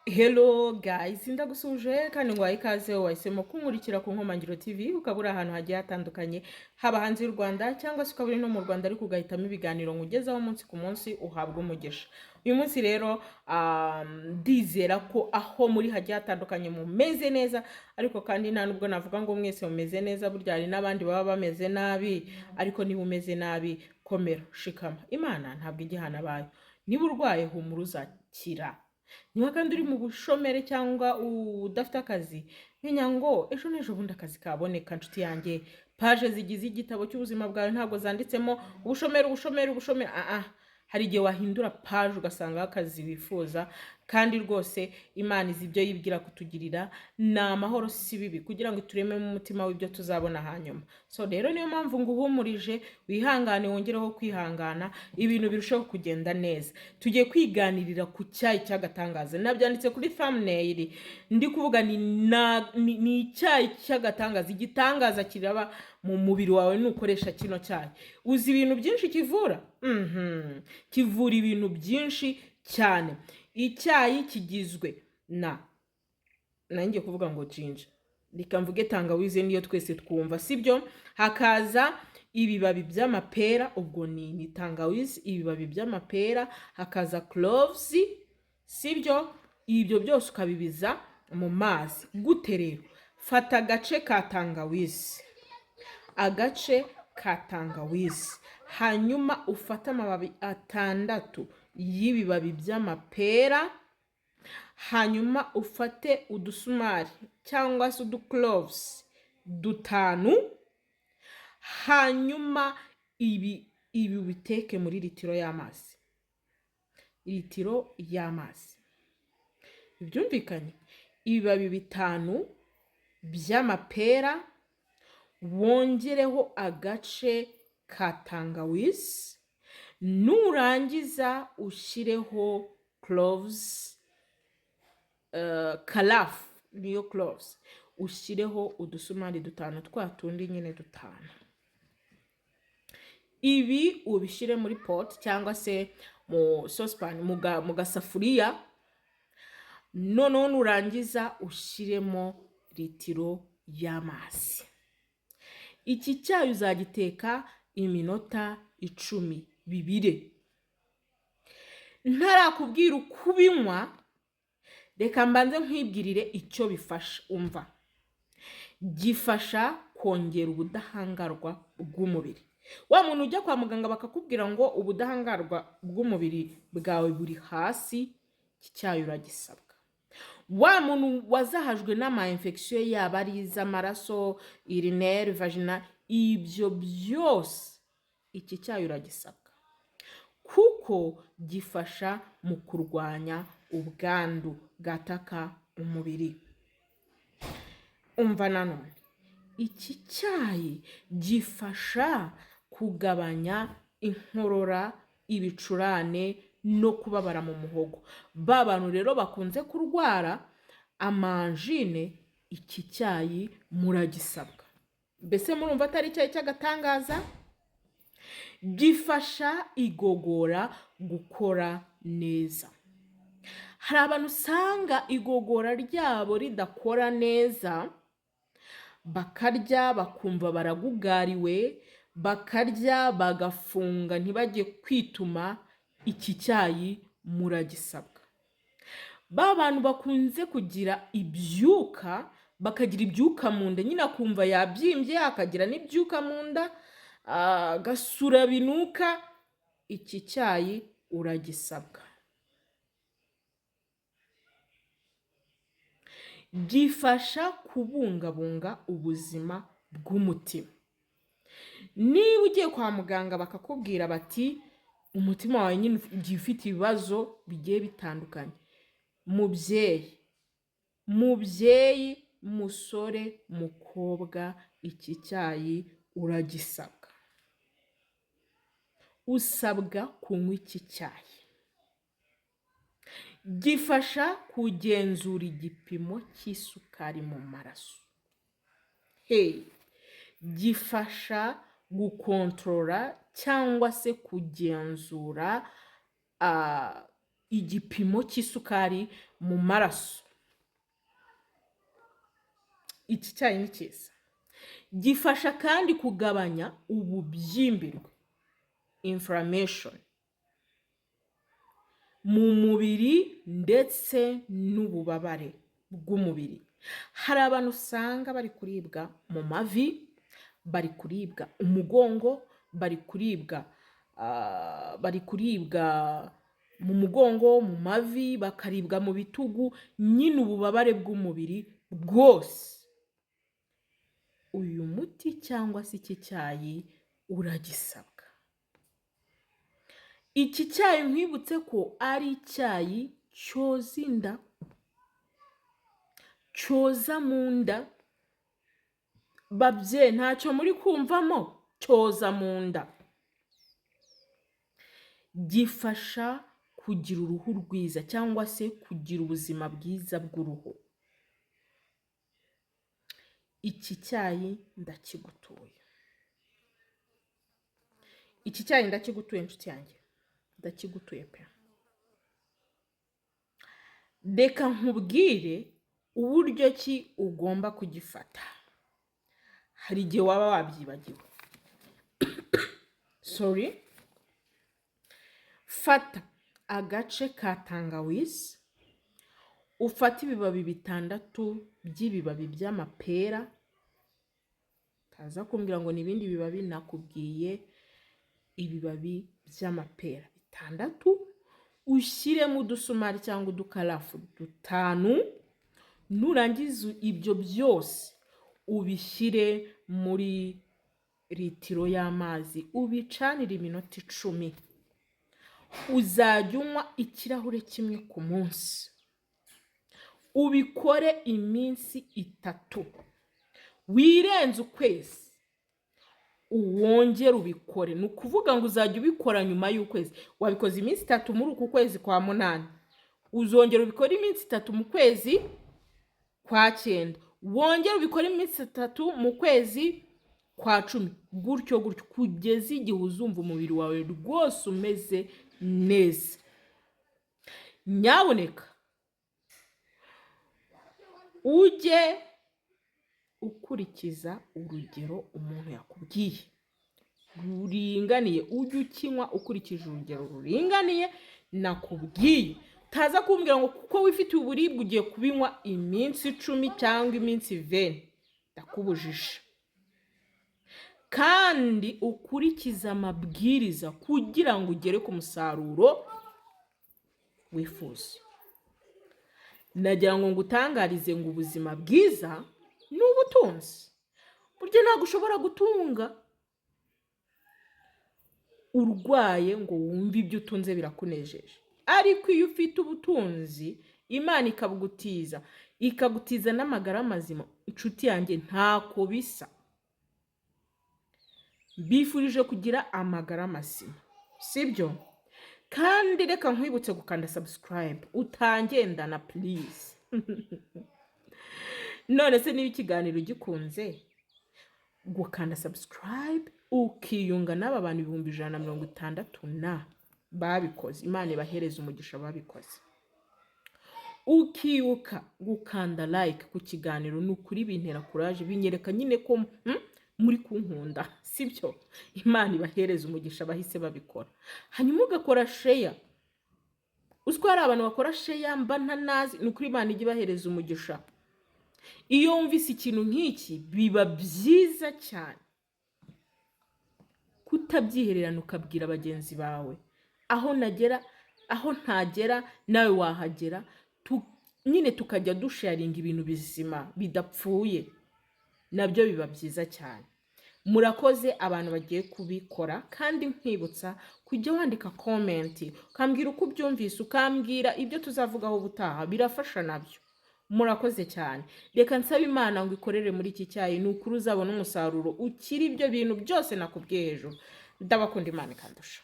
Hello guys, ndagusuje kandi ngo ikaze wahisemo kunkurikira ku Nkomangiro TV ukabura ahantu hagiye hatandukanye haba hanze y'u Rwanda cyangwa se ukabura no mu Rwanda ariko ugahitamo ibiganiro nkugezaho umunsi ku munsi uhabwa umugisha. Uyu munsi rero ndizera ko aho muri hagiye hatandukanye mumeze neza ariko kandi nta nubwo navuga ngo mwese mumeze neza, burya hari n'abandi baba bameze nabi, ariko niba umeze nabi komera shikama. Imana ntabwo igihana bayo. Niba urwaye humura uzakira. Niba kandi uri mu bushomere cyangwa udafite akazi, menya ngo ejo n'ejo bundi akazi kaboneka nshuti yanjye. Page zigize igitabo cy'ubuzima bwawe ntabwo zanditsemo ubushomeri. Hari igihe wahindura page ugasanga akazi wifuza, kandi rwose Imana izi ibyo yibwira kutugirira ni amahoro si bibi, kugira ngo tureme mu mutima w'ibyo tuzabona hanyuma. So rero niyo mpamvu nguhumurije, wihangane wongereho kwihangana, ibintu birushaho kugenda neza. Tugiye kwiganirira ku cyayi cy'agatangaza. Nabyanditse kuri thumbnail, ndi kuvuga ni icyayi cy'agatangaza. Igitangaza kiraba mu mubiri wawe nukoresha kino cyayi. Uzi ibintu byinshi kivura? Kivura ibintu byinshi cyane. Icyayi kigizwe nanjye kuvuga ngo ginger, reka mvuge tangawizi niyo twese twumva, sibyo? Hakaza ibibabi by'amapera, ubwo ni tangawizi, ibibabi by'amapera, hakaza cloves, sibyo? Ibyo byose ukabibiza mu mazi. Gute rero? Fata agace ka tangawizi, hanyuma ufata amababi 6 y'ibibabi by'amapera, hanyuma ufate udusumari cyangwa se uducloves 5, hanyuma ibi biteke muri litiro y'amazi. Byumvikanye? Ibibabi 5 by'amapera, wongereho agace ka tangawizi, nurangiza ushireho cloves, karafu niyo cloves, ushireho udusumari 5 twa tundi nyine 5. Ibi ubishire muri pot cyangwa se mu saucepan, mu gasafuriya, noneho nurangiza ushiremo litiro y'amazi. Iki cyayi uzagiteka iminota 10 bibire. Ntarakubwira ukubinywa, reka mbanze nkwibwirire icyo bifasha. Umva, gifasha kongera ubudahangarwa bw'umubiri. Wa muntu ujya kwa muganga bakakubwira ngo ubudahangarwa bw'umubiri bwawe buri hasi, iki cyayi uragisabwa. Wa muntu wazahajwe n'ama infection, yaba ari iz'amaraso, urinaire, vaginal, ibyo byose iki cyayi uragisabwa, kuko gifasha mu kurwanya ubwandu bwataka umubiri. Umva nanone, iki cyayi gifasha kugabanya inkorora, ibicurane no kubabara mu muhogo. Ba bantu rero bakunze kurwara amanjine, iki cyayi muragisabwa. Mbese murumva atari icyayi cy'agatangaza? Gifasha igogora gukora neza. Hari abantu usanga igogora ryabo ridakora neza, bakarya bakumva baragugariwe, bakarya bagafunga ntibajye kwituma. Iki cyayi muragisabwa. Ba bantu bakunze kugira ibyuka, bakagira ibyuka mu nda, nyine akumva yabyimbye, akagira n'ibyuka mu nda, gasura binuka, iki cyayi uragisabwa. Gifasha kubungabunga ubuzima bw'umutima. Niba ugiye kwa muganga bakakubwira bati umutima wawe nyine ugiye ufite ibibazo bigiye bitandukanye, mubyeyi, musore, mukobwa, iki cyayi uragisabwa. Usabwa kunywa iki cyayi. Gifasha kugenzura igipimo cy'isukari mu maraso. Gifasha gukontorora cyangwa se kugenzura igipimo cy'isukari mu maraso. Iki cyayi ni cyiza. Gifasha kandi kugabanya ububyimbirwe, inflammation, mu mubiri ndetse n'ububabare bw'umubiri. Hari abantu usanga bari kuribwa mu mavi, bari kuribwa umugongo, bari kuribwa mu mugongo, mu mavi, bakaribwa mu bitugu, nyine ububabare bw'umubiri bwose. Uyu muti cyangwa se iki cyayi uragisabwa. Iki cyayi nkwibutse ko ari icyayi cyoza inda, cyoza mu nda. Babyeyi ntacyo muri kumvamo, cyoza mu nda. Gifasha kugira uruhu rwiza cyangwa se kugira ubuzima bwiza bw'uruhu. Iki cyayi ndakigutuye. Iki cyayi ndakigutuye inshuti yanjye. Ndakigutuye pe. Reka nkubwire uburyo ki ugomba kugifata. Hari igihe waba wabyibagiwe. Sorry. Fata agace ka tangawizi, ufata ibibabi 6 by'ibibabi by'amapera. Kaza kumbwira ngo n'ibindi bibabi, nakubwiye ibibabi by'amapera 6, ushyiremo udusumari cyangwa udukarafu 5. Nurangiza ibyo byose ubishyire muri litiro y'amazi, ubicanire iminota 10. Uzajya unywa ikirahure kimwe ku munsi. Ubikore iminsi 3. Wirenze ukwezi uwongere ubikore. Ni ukuvuga ngo uzajya ubikora nyuma y'ukwezi. Wabikoze iminsi 3 muri uku kwezi kwa 8, uzongera ubikora iminsi 3 mu kwezi kwa 9, wongera ubikora iminsi 3 mu kwezi kwa 10, gutyo gutyo kugeza igihe uzumva umubiri wawe rwose umeze neza. Nyaboneka ujye ukurikiza urugero umuntu yakubwiye ruringaniye. Ujye ukinywa ukurikije urugero ruringaniye nakubwiye. Taza kumbwira ngo kuko wifitiye uburibwe ugiye kubinywa iminsi 10 cyangwa iminsi 20. Ndakubujije. Kandi ukurikiza amabwiriza kugira ngo ugere ku musaruro wifuza. Nagira ngo ngutangarize ngo ubuzima bwiza ni ubutunzi. Burya ntabwo ushobora gutunga urwaye ngo wumve ibyo utunze birakunejeje. Ariko iyo ufite ubutunzi, Imana ikagutiza n'amagara mazima, inshuti yanjye ntako bisa. Bifurije kugira amagara mazima, sibyo? Kandi reka nkwibutse gukanda subscribe, utangendana please. None se niba ikiganiro gikunze, gukanda subscribe ukiyunga n'aba bantu 160 babikoze. Imana ibahereze umugisha babikoze. Ukiyuka gukanda like ku kiganiro, nukuri bintera courage, binyereka nyine ko muri kunkunda, sibyo? Imana ibahereze umugisha bahise babikora. Hanyuma ugakora share. Uziko hari abantu bakora share mba ntanazi, nukuri Imana ijye ibahereza umugisha. Iyo wumvise ikintu nk'iki biba byiza cyane. Kutabyihererana ukabwira bagenzi bawe. Aho ntagera nawe wahagera. Nyine tukajya dusharinga ibintu bizima bidapfuye. Nabyo biba byiza cyane. Murakoze abantu bagiye kubikora, kandi nkwibutsa kujya wandika comment, ukambwira uko ubyumvise, ukambwira ibyo tuzavugaho ubutaha, birafasha nabyo. Murakoze cyane. Reka nsaba Imana ngo ikorere muri iki cyayi, nukuri uzabona umusaruro ukiri ibyo bintu byose nakubwiye hejuru. Ndabakunda, Imana ikandusha.